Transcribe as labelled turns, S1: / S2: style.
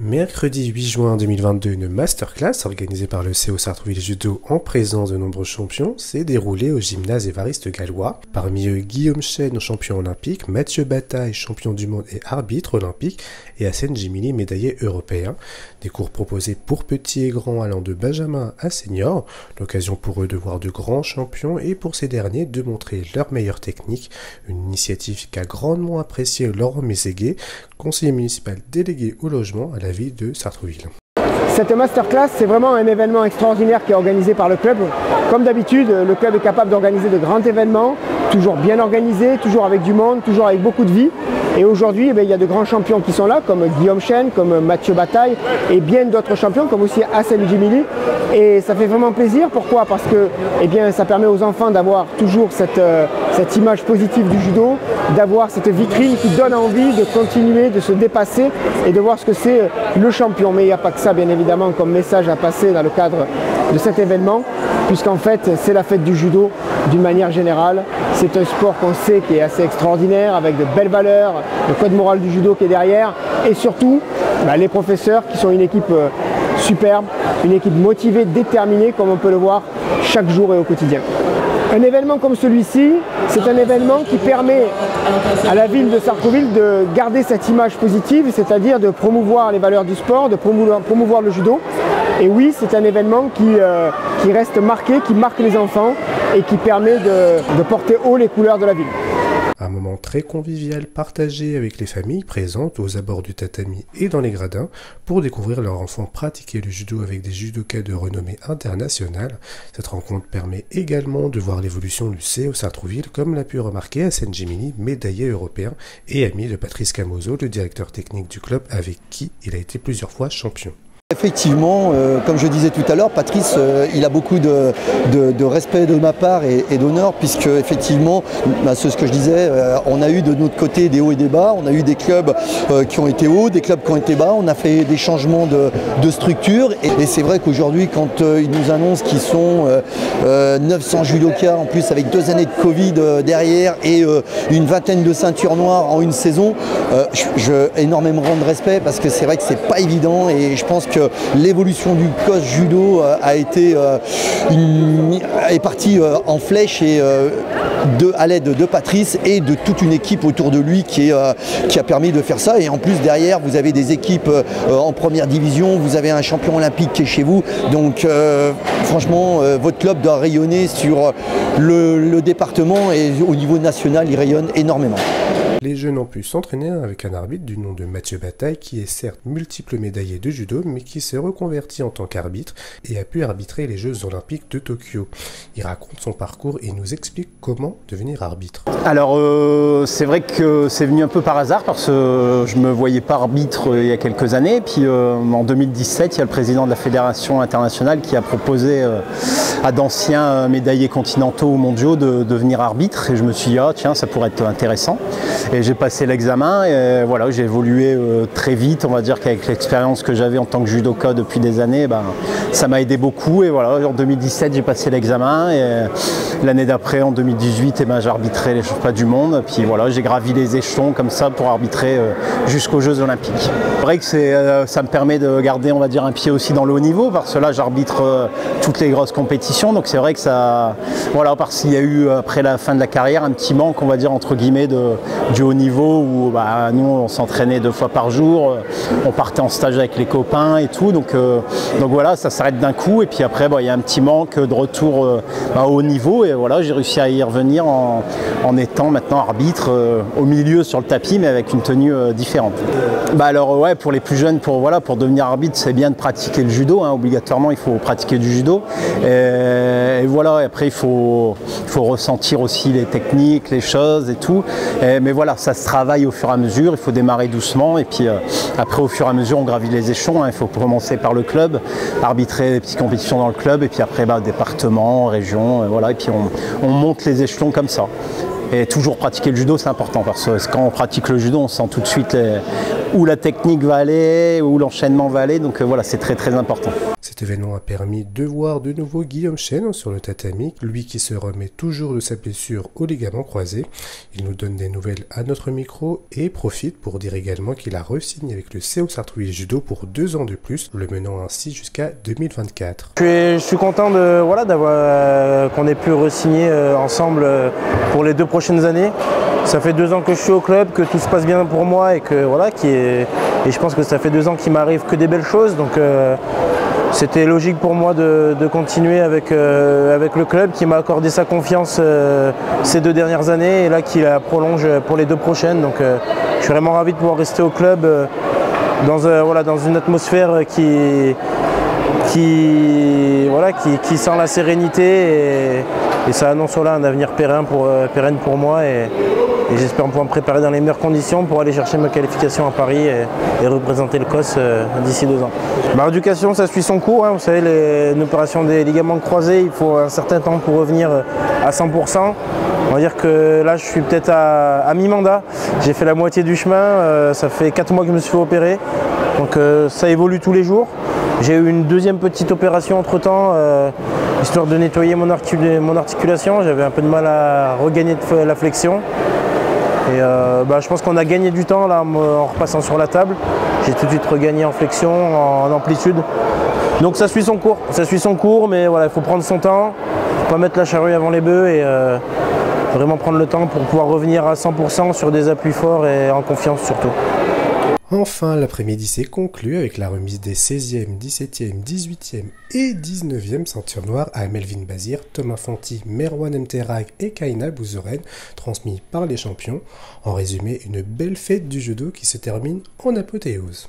S1: Mercredi 8 juin 2022, une masterclass organisée par le CO Sartrouville Judo en présence de nombreux champions s'est déroulée au gymnase Évariste Galois. Parmi eux, Guillaume Chen, champion olympique, Mathieu Bataille, champion du monde et arbitre olympique, et Hassen Jimili, médaillé européen. Des cours proposés pour petits et grands allant de benjamin à senior, l'occasion pour eux de voir de grands champions et pour ces derniers de montrer leur meilleure technique. Une initiative qu'a grandement appréciée Laurent Méségué, conseiller municipal délégué au logement à la ville de Sartrouville.
S2: Cette masterclass, c'est vraiment un événement extraordinaire qui est organisé par le club. Comme d'habitude, le club est capable d'organiser de grands événements, toujours bien organisés, toujours avec du monde, toujours avec beaucoup de vie. Et aujourd'hui, il y a de grands champions qui sont là, comme Guillaume Chen, comme Mathieu Bataille, et bien d'autres champions, comme aussi Hassen Jimili. Et ça fait vraiment plaisir. Pourquoi? Parce que ça permet aux enfants d'avoir toujours cette image positive du judo, d'avoir cette vitrine qui donne envie de continuer, de se dépasser et de voir ce que c'est le champion. Mais il n'y a pas que ça, bien évidemment, comme message à passer dans le cadre de cet événement, puisqu'en fait, c'est la fête du judo d'une manière générale. C'est un sport qu'on sait qui est assez extraordinaire, avec de belles valeurs, le code moral du judo qui est derrière, et surtout les professeurs qui sont une équipe superbe, une équipe motivée, déterminée, comme on peut le voir chaque jour et au quotidien. Un événement comme celui-ci, c'est un événement qui permet à la ville de Sartrouville de garder cette image positive, c'est-à-dire de promouvoir les valeurs du sport, de promouvoir le judo. Et oui, c'est un événement qui reste marqué, qui marque les enfants et qui permet de porter haut les couleurs de la ville.
S1: Un moment très convivial partagé avec les familles présentes aux abords du tatami et dans les gradins pour découvrir leurs enfants pratiquer le judo avec des judokas de renommée internationale. Cette rencontre permet également de voir l'évolution du CO Sartrouville, comme l'a pu remarquer Hassen Jimili, médaillé européen et ami de Patrice Camozo, le directeur technique du club avec qui il a été plusieurs fois champion.
S3: Effectivement, comme je disais tout à l'heure, Patrice, il a beaucoup de respect de ma part et d'honneur, puisque effectivement, c'est ce que je disais, on a eu de notre côté des hauts et des bas, on a eu des clubs qui ont été hauts, des clubs qui ont été bas, on a fait des changements de structure, et c'est vrai qu'aujourd'hui, quand ils nous annoncent qu'ils sont 900 judokas, en plus avec 2 années de Covid derrière, et une vingtaine de ceintures noires en une saison, énormément de respect, parce que c'est vrai que c'est pas évident, et je pense que l'évolution du coach judo est partie en flèche et à l'aide de Patrice et de toute une équipe autour de lui qui a permis de faire ça. Et en plus derrière, vous avez des équipes en première division, vous avez un champion olympique qui est chez vous. Donc franchement, votre club doit rayonner sur le département, et au niveau national, il rayonne énormément.
S1: Les jeunes ont pu s'entraîner avec un arbitre du nom de Mathieu Bataille, qui est certes multiple médaillé de judo, mais qui s'est reconverti en tant qu'arbitre et a pu arbitrer les Jeux Olympiques de Tokyo. Il raconte son parcours et nous explique comment devenir arbitre.
S4: Alors c'est vrai que c'est venu un peu par hasard, parce que je ne me voyais pas arbitre il y a quelques années. Puis en 2017, il y a le président de la Fédération internationale qui a proposé à d'anciens médaillés continentaux ou mondiaux de devenir arbitre. Et je me suis dit, ah, tiens, ça pourrait être intéressant. Et j'ai passé l'examen et voilà, j'ai évolué très vite. On va dire qu'avec l'expérience que j'avais en tant que judoka depuis des années, ça m'a aidé beaucoup. Et voilà, en 2017, j'ai passé l'examen, et l'année d'après, en 2018, j'ai arbitré les championnats du monde. Puis voilà, j'ai gravi les échelons comme ça pour arbitrer jusqu'aux Jeux Olympiques. C'est vrai que ça me permet de garder, on va dire, un pied aussi dans le haut niveau, parce que là, j'arbitre toutes les grosses compétitions. Donc c'est vrai que ça, voilà, parce qu'il y a eu après la fin de la carrière un petit manque, on va dire, entre guillemets, du haut niveau, où nous on s'entraînait 2 fois par jour, on partait en stage avec les copains et tout, donc voilà, ça s'arrête d'un coup, et puis après il y a un petit manque de retour au haut niveau, et voilà, j'ai réussi à y revenir en étant maintenant arbitre au milieu sur le tapis, mais avec une tenue différente. Alors ouais, pour les plus jeunes, pour devenir arbitre, c'est bien de pratiquer le judo, obligatoirement il faut pratiquer du judo, et voilà, et après il faut ressentir aussi les techniques, les choses et tout, mais voilà, ça se travaille au fur et à mesure, il faut démarrer doucement, et puis après au fur et à mesure on gravit les échelons, il faut commencer par le club, arbitrer les petites compétitions dans le club, et puis après département, région, voilà, et puis on monte les échelons comme ça. Et toujours pratiquer le judo, c'est important parce que quand on pratique le judo, on sent tout de suite où la technique va aller, où l'enchaînement va aller. Donc voilà, c'est très très important.
S1: Cet événement a permis de voir de nouveau Guillaume Chesne sur le tatami, lui qui se remet toujours de sa blessure au ligament croisé. Il nous donne des nouvelles à notre micro et profite pour dire également qu'il a re-signé avec le CO Sartrouville Judo pour 2 ans de plus, le menant ainsi jusqu'à 2024.
S5: Je suis content d'avoir qu'on ait pu re-signer ensemble pour les 2 prochaines années. Ça fait 2 ans que je suis au club, que tout se passe bien pour moi et que voilà, et je pense que ça fait 2 ans qu'il m'arrive que des belles choses. Donc c'était logique pour moi de continuer avec le club qui m'a accordé sa confiance ces 2 dernières années et là qui la prolonge pour les 2 prochaines. Donc je suis vraiment ravi de pouvoir rester au club dans une atmosphère qui sent la sérénité et ça annonce un avenir pérenne pour moi et j'espère pouvoir me préparer dans les meilleures conditions pour aller chercher ma qualification à Paris et représenter le COS d'ici 2 ans. Ma rééducation, ça suit son cours. Vous savez, une opération des ligaments croisés, il faut un certain temps pour revenir à 100%. On va dire que là, je suis peut-être à mi-mandat. J'ai fait la moitié du chemin. Ça fait 4 mois que je me suis fait opérer. Donc ça évolue tous les jours. J'ai eu une deuxième petite opération entre-temps, histoire de nettoyer mon articulation. J'avais un peu de mal à regagner la flexion. Et je pense qu'on a gagné du temps là, en repassant sur la table. J'ai tout de suite regagné en flexion, en amplitude. Donc ça suit son cours, mais voilà, il faut prendre son temps, il ne faut pas mettre la charrue avant les bœufs et vraiment prendre le temps pour pouvoir revenir à 100% sur des appuis forts et en confiance surtout.
S1: Enfin, l'après-midi s'est conclu avec la remise des 16e, 17e, 18e et 19e ceintures noires à Melvin Bazir, Thomas Fanti, Merwan Mterag et Kaina Bouzouren, transmis par les champions. En résumé, une belle fête du judo qui se termine en apothéose.